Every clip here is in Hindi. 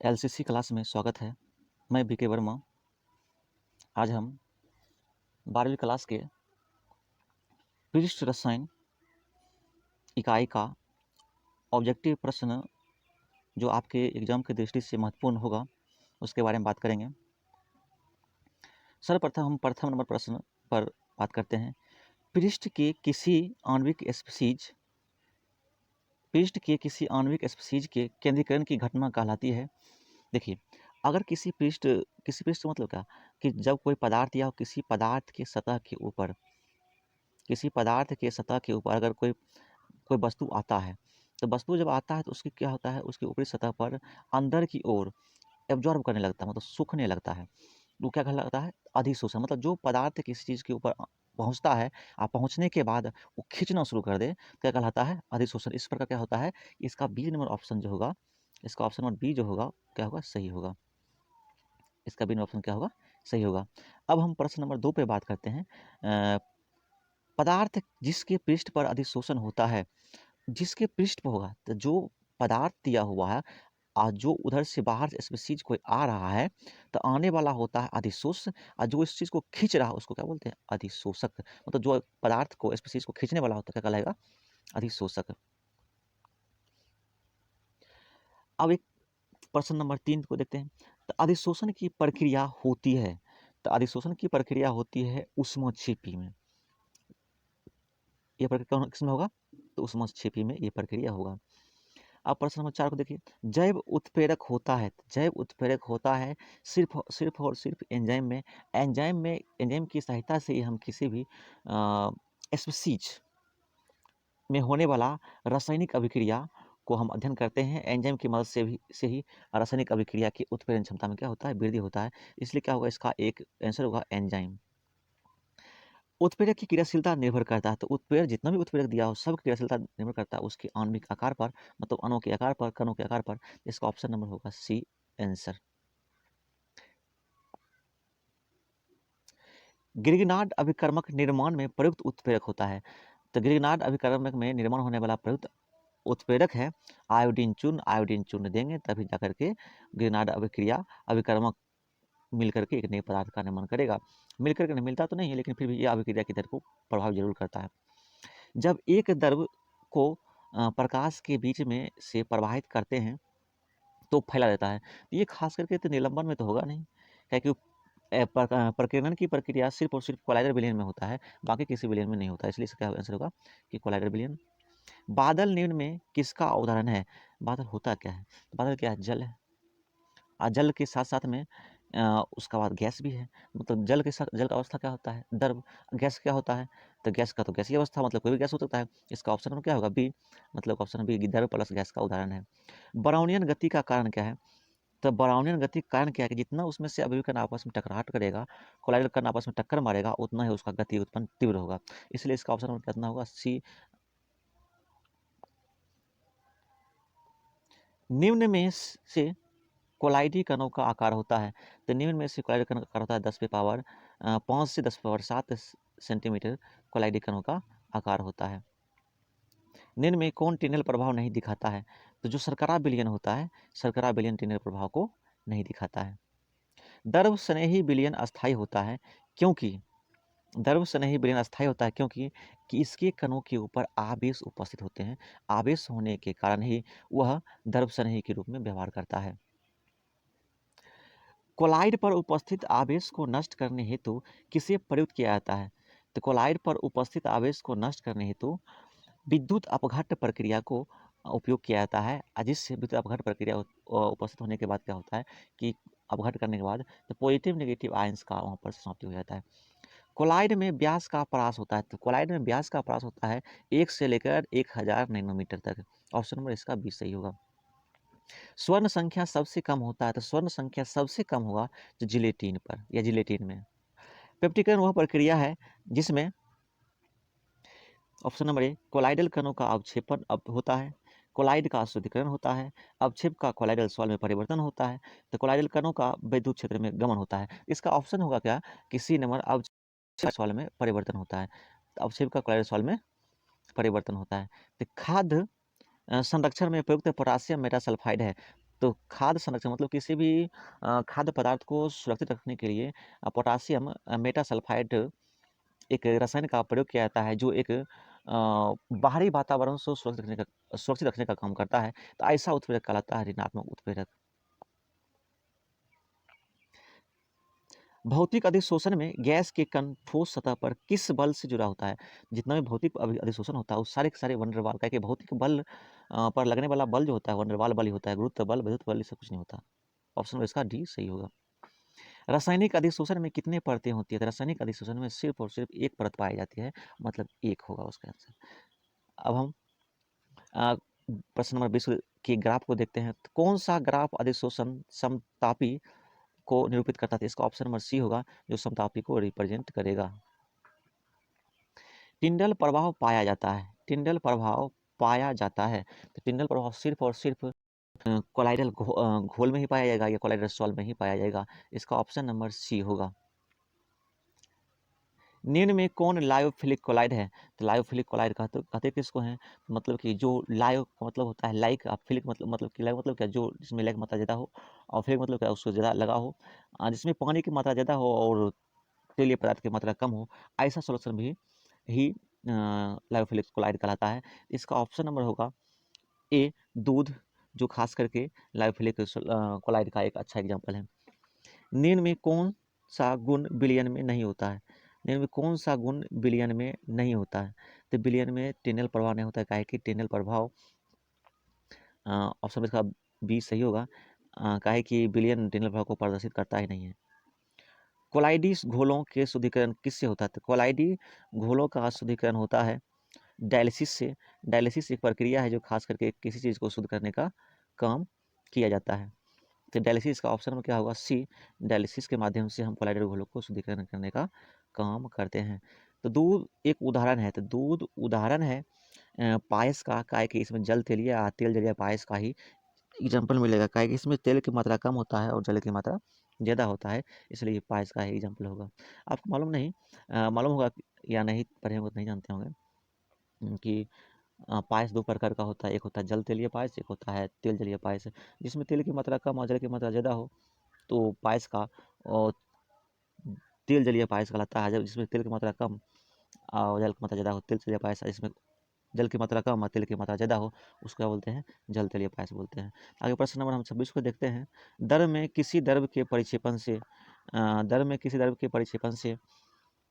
एलसीसी क्लास में स्वागत है। मैं बीके वर्मा। आज हम 12वीं क्लास के पृष्ठ रसायन इकाई का ऑब्जेक्टिव प्रश्न जो आपके एग्जाम की दृष्टि से महत्वपूर्ण होगा उसके बारे में बात करेंगे। सर्वप्रथम हम प्रथम नंबर प्रश्न पर बात करते हैं। पृष्ठ के किसी आणविक स्पीशीज के केंद्रीकरण की घटना कहलाती है। देखिए, अगर किसी पृष्ठ का मतलब क्या कि जब कोई पदार्थ या किसी पदार्थ के सतह के ऊपर अगर कोई वस्तु आता है, तो वस्तु जब आता है तो उसकी क्या होता है, उसकी ऊपरी सतह पर अंदर की ओर एब्जॉर्ब करने लगता है, मतलब सूखने लगता है। वो क्या कहलाता है? अधिशोषण। मतलब जो पदार्थ किसी चीज़ के ऊपर पहुँचता है और पहुँचने के बाद वो खींचना शुरू कर दे, क्या कहलाता है? अधिशोषण। इस प्रकार क्या होता है? इसका बी नंबर ऑप्शन जो होगा, इसका ऑप्शन नंबर बी जो होगा, क्या होगा? सही होगा। इसका बी नंबर ऑप्शन क्या होगा? सही होगा। अब हम प्रश्न नंबर 2 पे बात करते हैं। पदार्थ जिसके पृष्ठ पर अधिशोषण होता है, जिसके पृष्ठ पर होगा, तो जो पदार्थ दिया हुआ है जो उधर से बाहर से स्पीशीज कोई आ रहा है, तो आने वाला होता है अधिशोष, और जो इस चीज़ को खींच रहा है उसको क्या बोलते हैं? अधिशोषक। मतलब जो पदार्थ को स्पीशीज को खींचने वाला होता है, क्या कहलाएगा? अधिशोषक। अब एक प्रश्न नंबर 3 को देखते हैं। तो अधिशोषण की प्रक्रिया होती है, ऊष्मक्षेपी में। ये प्रक्रिया किसमें होगा? तो ऊष्मक्षेपी में ये प्रक्रिया होगा। अब प्रश्न नंबर 4 को देखिए। जैव उत्प्रेरक होता है सिर्फ और सिर्फ एंजाइम में। एंजाइम की सहायता से ही हम किसी भी स्पीशीज में होने वाला रासायनिक अभिक्रिया को हम अध्ययन करते हैं। एंजाइम की मदद से ही रासायनिक अभिक्रिया की उत्प्रेरण क्षमता में क्या होता है? वृद्धि होता है। इसलिए क्या होगा? इसका एक आंसर होगा एंजाइम। उत्प्रेरक की क्रियाशीलता निर्भर करता है। तो उत्प्रेरक, जितना भी उत्प्रेरक दिया हो, सब क्रियाशीलता निर्भर करता है उसके आणविक आकार पर, मतलब अणुओं के आकार पर, कणों के आकार पर। इसका ऑप्शन नंबर होगा सी आंसर। ग्रिग्नार्ड अभिकर्मक निर्माण में प्रयुक्त उत्प्रेरक होता है। तो ग्रिग्नार्ड अभिकर्मक में निर्माण होने वाला प्रयुक्त उत्प्रेरक है आयोडीन चूर्ण। आयोडीन चूर्ण देंगे तभी जाकर के ग्रिग्नार्ड अभिकर्मक मिलकर के एक नए पदार्थ का निर्माण करेगा। मिलकर के नहीं, मिलता तो नहीं है, लेकिन फिर भी यह अभिक्रिया की दर को प्रभावित जरूर करता है। जब एक द्रव को प्रकाश के बीच में से प्रवाहित करते हैं तो फैला देता है। ये खास करके तो निलंबन में तो होगा नहीं, क्योंकि प्रकीर्णन की प्रक्रिया सिर्फ और सिर्फ कोलाइडर विलयन में होता है, बाकी किसी विलयन में नहीं होता। इसलिए इसका आंसर होगा कि कोलाइडर विलयन। बादल निम्न में किसका उदाहरण है? बादल होता क्या है? तो बादल क्या है? जल है। और जल के साथ साथ में उसका बाद गैस भी है। मतलब जल के साथ जल का अवस्था क्या होता है? द्रव। गैस क्या होता है? तो गैस का तो गैसीय अवस्था, मतलब कोई भी गैस हो सकता है। इसका ऑप्शन नंबर क्या होगा? बी। मतलब ऑप्शन बी द्रव प्लस गैस का उदाहरण है। ब्राउनियन गति का कारण क्या है? तो ब्राउनियन गति का कारण क्या है कि जितना उसमें से अवयवी कण आपस में टकराहट करेगा, कोलाइडल कण आपस में टक्कर मारेगा, उतना ही उसका गति उत्पन्न तीव्र होगा। इसलिए इसका ऑप्शन नंबर कितना होगा? सी। निम्न में से कोलाइडी कणों का आकार होता है। तो निम्न में से कोलाइडी कण का आकार होता है 5 से 10 7 सेंटीमीटर कोलाइडी कणों का आकार होता है। निम्न में कौन टिनल प्रभाव नहीं दिखाता है? तो जो शर्करा विलयन होता है, शर्करा विलयन टिनल प्रभाव को नहीं दिखाता है। द्रव स्नेही विलयन अस्थायी होता है क्योंकि कि इसके कणों के ऊपर आवेश उपस्थित होते हैं। आवेश होने के कारण ही वह द्रव स्नेही के रूप में व्यवहार करता है। कोलाइड पर उपस्थित आवेश को नष्ट करने हेतु किसे प्रयुक्त किया जाता है? तो कोलाइड पर उपस्थित आवेश को नष्ट करने हेतु विद्युत अपघट्ट प्रक्रिया को उपयोग किया जाता है। जिससे विद्युत अपघट्ट प्रक्रिया उपस्थित होने के बाद क्या होता है कि अपघट्ट करने के बाद तो पॉजिटिव नेगेटिव आयंस का वहाँ पर समाप्ति हो जाता है। कोलाइड में व्यास का ह्रास होता है। तो कोलाइड में व्यास का ह्रास होता है 1 से लेकर 1000 नैनोमीटर तक। ऑप्शन नंबर इसका बी सही होगा। स्वर्ण संख्या सबसे कम होता है। तो स्वर्ण संख्या सबसे कम होगा जो जिलेटिन पर या जिलेटिन में। पेप्टिकरण वह प्रक्रिया है जिसमें ऑप्शन नंबर ए कोलाइडल कणों का अवक्षेपण अब होता है, कोलाइड का शुद्धिकरण होता है, अवक्षेप का कोलाइडल सॉल्व में परिवर्तन होता है, तो कोलाइडल कणों का विद्युत क्षेत्र में गमन होता है। इसका ऑप्शन होगा क्या कि सी नंबर अवक्षेप सॉल्व में परिवर्तन होता है। तो अवक्षेप का कोलाइडल सॉल्व में परिवर्तन होता है। तो खाद्य संरक्षण में प्रयुक्त पोटासियम मेटासल्फाइड है। तो खाद्य संरक्षण मतलब किसी भी खाद्य पदार्थ को सुरक्षित रखने के लिए पोटासियम मेटासल्फाइड एक रसायन का प्रयोग किया जाता है, जो एक बाहरी वातावरण से सुरक्षित रखने का काम करता है। तो ऐसा उत्प्रेरक कहलाता है ऋणात्मक उत्प्रेरक। भौतिक अधिशोषण में गैस के कण ठोस सतह पर किस बल से जुड़ा होता है? जितना भी भौतिक अधिशोषण होता है, वो सारे के सारे वन der वाल का, कि भौतिक बल पर लगने वाला बल जो होता है वन der वाल बल ही होता है, गुरुत्व बल, विद्युत बल, इससे कुछ नहीं होता। ऑप्शन इसका डी सही होगा। रासायनिक अधिशोषण में कितने परतें होती है? तो रासायनिक अधिशोषण में सिर्फ और सिर्फ एक परत पाई जाती है, मतलब एक होगा उसका आंसर। अब हम प्रश्न नंबर 20 के ग्राफ को देखते हैं। तो कौन सा ग्राफ अधिशोषण समतापी को निरूपित करता था? इसका ऑप्शन नंबर सी होगा, जो समतापी को रिप्रेजेंट करेगा। टिंडल प्रभाव पाया जाता है, टिंडल प्रभाव पाया जाता है, तो टिंडल प्रभाव सिर्फ और सिर्फ कोलाइडल घोल में ही पाया जाएगा या कोलाइडल सॉल्व में ही पाया जाएगा? इसका ऑप्शन नंबर सी होगा। निम्न में कौन लायोफिलिक कोलाइड है? तो लायोफिलिक कोलाइड कहते किसको हैं? तो मतलब कि जो लायो का मतलब होता है लाइक, फिलिक मतलब कि लाइक मतलब क्या, जो जिसमें लाइक मात्रा ज़्यादा हो, और फिलिक मतलब क्या, उसको ज़्यादा लगा हो, जिसमें पानी की मात्रा ज़्यादा हो और तेलीय पदार्थ की मात्रा कम हो, ऐसा सॉल्यूशन भी ही लायोफिलिक कोलाइड कहलाता है। इसका ऑप्शन नंबर होगा ए, दूध, जो खास करके लायोफिलिक कोलाइड का एक अच्छा एग्जाम्पल है। निम्न में कौन सा गुण विलयन में नहीं होता है? निम्न में कौन सा गुण विलयन में नहीं होता है? तो विलयन में टिनल प्रभाव नहीं होता है, काहे कि टिनल प्रभाव ऑप्शन इसका बी सही होगा, काहे कि विलयन टिनल प्रभाव को प्रदर्शित करता ही नहीं है। कोलाइडी घोलों के शुद्धिकरण किससे होता है? तो कोलाइडी घोलों का शुद्धिकरण होता है डायलिसिस से। डायलिसिस एक प्रक्रिया है जो खास करके किसी चीज़ को शुद्ध करने का काम किया जाता है। तो डायलिसिस का ऑप्शन में क्या होगा? सी, डायलिसिस के माध्यम से हम कोलाइडल घोलों को शुद्धिकरण करने का काम करते हैं। तो दूध एक उदाहरण है, तो दूध उदाहरण है पायस का, काहे कि इसमें जल तेल या तेल जलिया पायस का ही एग्जाम्पल मिलेगा, काहे कि इसमें तेल की मात्रा कम होता है और जल की मात्रा ज़्यादा होता है, इसलिए पायस का ही एग्जाम्पल होगा। आपको मालूम नहीं मालूम होगा या नहीं, पढ़े होंगे तो नहीं जानते होंगे कि पायस दो प्रकार का होता है, एक होता है जल तेलीय पायस, एक होता है तेल जलीय पायस। जिसमें तेल की मात्रा कम और जल की मात्रा ज़्यादा हो, तो पायस का और तेल जलीय पायस कहलाता है। जब जिसमें तेल की मात्रा कम और जल की मात्रा ज़्यादा हो, तेल जलीय पायस। जिसमें जल की मात्रा कम और तेल की मात्रा ज़्यादा हो, उसको क्या बोलते हैं? जल तेलीय पायस बोलते हैं। आगे प्रश्न नंबर हम 26 को देखते हैं। द्रव में किसी द्रव के परिक्षेपण से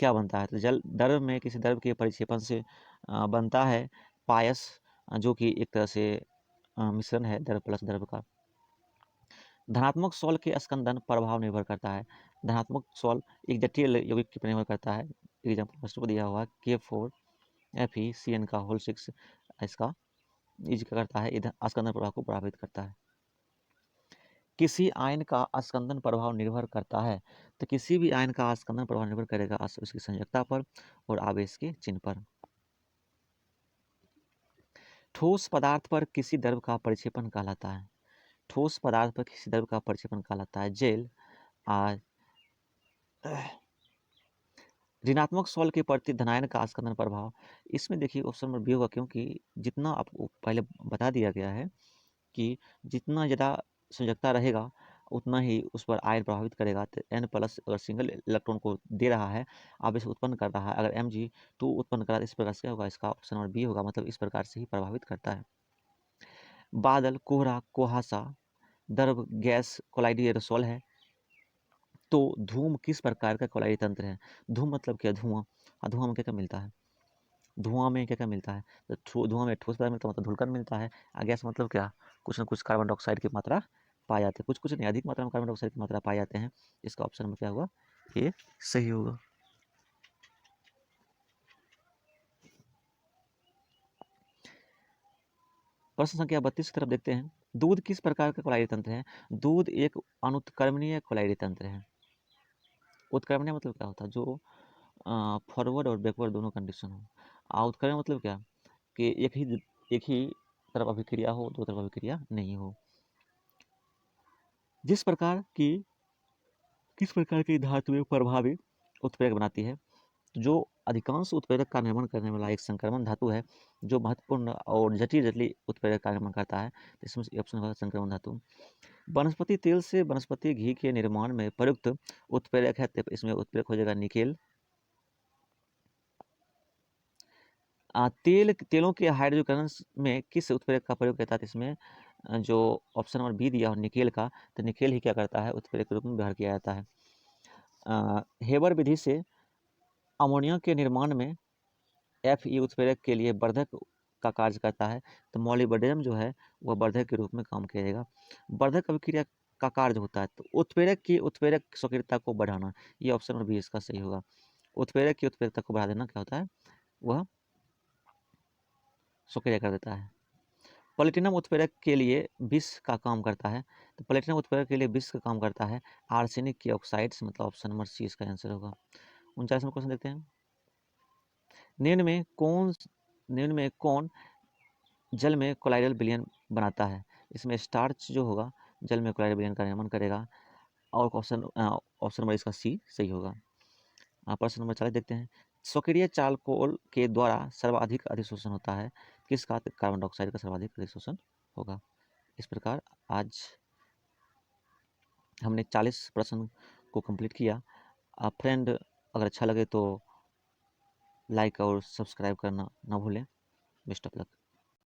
क्या बनता है? तो जल द्रव में किसी द्रव के परिक्षेपण से बनता है पायस, जो कि एक तरह से मिश्रण है द्रव प्लस द्रव का। धनात्मक सॉल के स्कंदन प्रभाव निर्भर करता है। धनात्मक सॉल एक जटिल यौगिक के पर निर्भर करता है। एग्जाम्पल फर्स्ट को दिया हुआ K4 FeCN का होल 6, इसका इज क्या करता है? स्कंदन प्रभाव को प्रभावित करता है। किसी आयन का स्कंदन प्रभाव निर्भर करता है, तो किसी भी आयन का स्कंदन प्रभाव निर्भर करेगा उसकी संयोजकता पर और आवेश के चिन्ह पर। ठोस पदार्थ पर किसी द्रव का परिक्षेपण कहलाता है। ठोस पदार्थ पर किसी द्रव का परिक्षेपण कहलाता है जेल। ऋणात्मक सॉल के प्रति धनायन का स्कंदन प्रभाव, इसमें देखिए ऑप्शन नंबर बी होगा, क्योंकि जितना आपको पहले बता दिया गया है कि जितना ज़्यादा संयोजकता रहेगा उतना ही उस पर आयन प्रभावित करेगा। तो N प्लस अगर सिंगल इलेक्ट्रॉन को दे रहा है, अब इसे उत्पन्न कर रहा है, अगर Mg2 उत्पन्न कर रहा है, इस प्रकार से क्या होगा? इसका ऑप्शन नंबर बी होगा, मतलब इस प्रकार से ही प्रभावित करता है। बादल, कोहरा, कुहासा, द्रव, गैस कोलाइडी एरोसोल है। तो धूम किस प्रकार का कोलाइडी तंत्र है? धूम मतलब क्या? धुआं। धुआं में क्या क्या मिलता है? धुआं में क्या क्या मिलता है? तो धुआं में ठोस पदार्थ मिलता है, मतलब धुलकण मिलता है। गैस मतलब क्या? कुछ न कुछ कार्बन डाइऑक्साइड की मात्रा पाई जाती है, कुछ कुछ नहीं, अधिक मात्रा में कार्बन डाइऑक्साइड की मात्रा पाए जाते हैं। इसका ऑप्शन में क्या होगा? ये सही होगा। प्रश्न संख्या 32 की तरफ देखते हैं। दूध किस प्रकार का कोलाइडी तंत्र है? दूध एक अनुत्क्रमणीय कोलाइडी तंत्र है। उत्क्रमणीय मतलब क्या होता है? जो फॉरवर्ड और बैकवर्ड दोनों कंडीशन हो। उत्क्रमण मतलब क्या? कि एक ही तरफ अभिक्रिया हो, दो तरफ अभिक्रिया नहीं हो। जिस प्रकार की किस प्रकार की धातुएं प्रभावी उत्प्रेरक बनाती है? तो जो अधिकांश उत्प्रेरक का निर्माण करने वाला एक संक्रमण धातु है, जो महत्वपूर्ण और जटिल उत्प्रेरक का निर्माण करता है, तो इसमें से ऑप्शन होगा संक्रमण धातु। वनस्पति तेल से वनस्पति घी के निर्माण में प्रयुक्त उत्प्रेरक है, तो इसमें उत्प्रेरक हो जाएगा निकेल। तेलों के हाइड्रोजनीकरण में किस उत्प्रेरक का प्रयोग किया था? तो इसमें जो ऑप्शन नंबर बी दिया हो निकेल का, तो निकेल ही क्या करता है, उत्प्रेरक के रूप में व्यवहार किया जाता है। हेबर विधि से अमोनिया के निर्माण में Fe उत्प्रेरक के लिए वर्धक का कार्य करता है, तो मॉलिब्डेनम जो है वह वर्धक के रूप में काम करेगा। वर्धक अभिक्रिया का कार्य होता है, तो उत्प्रेरक की उत्प्रेरक सक्रियता को बढ़ाना, ये ऑप्शन नंबर बी इसका सही होगा। उत्प्रेरक की उत्प्रेरकता को बढ़ा देना क्या होता है, वह सक्रिय कर देता है। प्लेटिनम उत्प्रेरक के लिए विष का काम करता है, तो प्लेटिनम उत्प्रेरक के लिए विष का काम करता है आर्सेनिक के ऑक्साइड्स, मतलब ऑप्शन नंबर सी इसका आंसर होगा। 49वां क्वेश्चन देखते हैं। निम्न में कौन जल में कोलाइडल विलयन बनाता है? इसमें स्टार्च जो होगा जल में कोलाइडल विलयन का निर्माण करेगा, और ऑप्शन नंबर इसका सी सही होगा। प्रश्न नंबर 40 देखते हैं। स्वक्रिय चालकोल के द्वारा सर्वाधिक अधिशोषण होता है, किसका? कार्बन डाइऑक्साइड का सर्वाधिक अधिशोषण होगा। इस प्रकार आज हमने 40 प्रश्न को कंप्लीट किया। फ्रेंड अगर अच्छा लगे तो लाइक और सब्सक्राइब करना ना भूलें। Best of luck.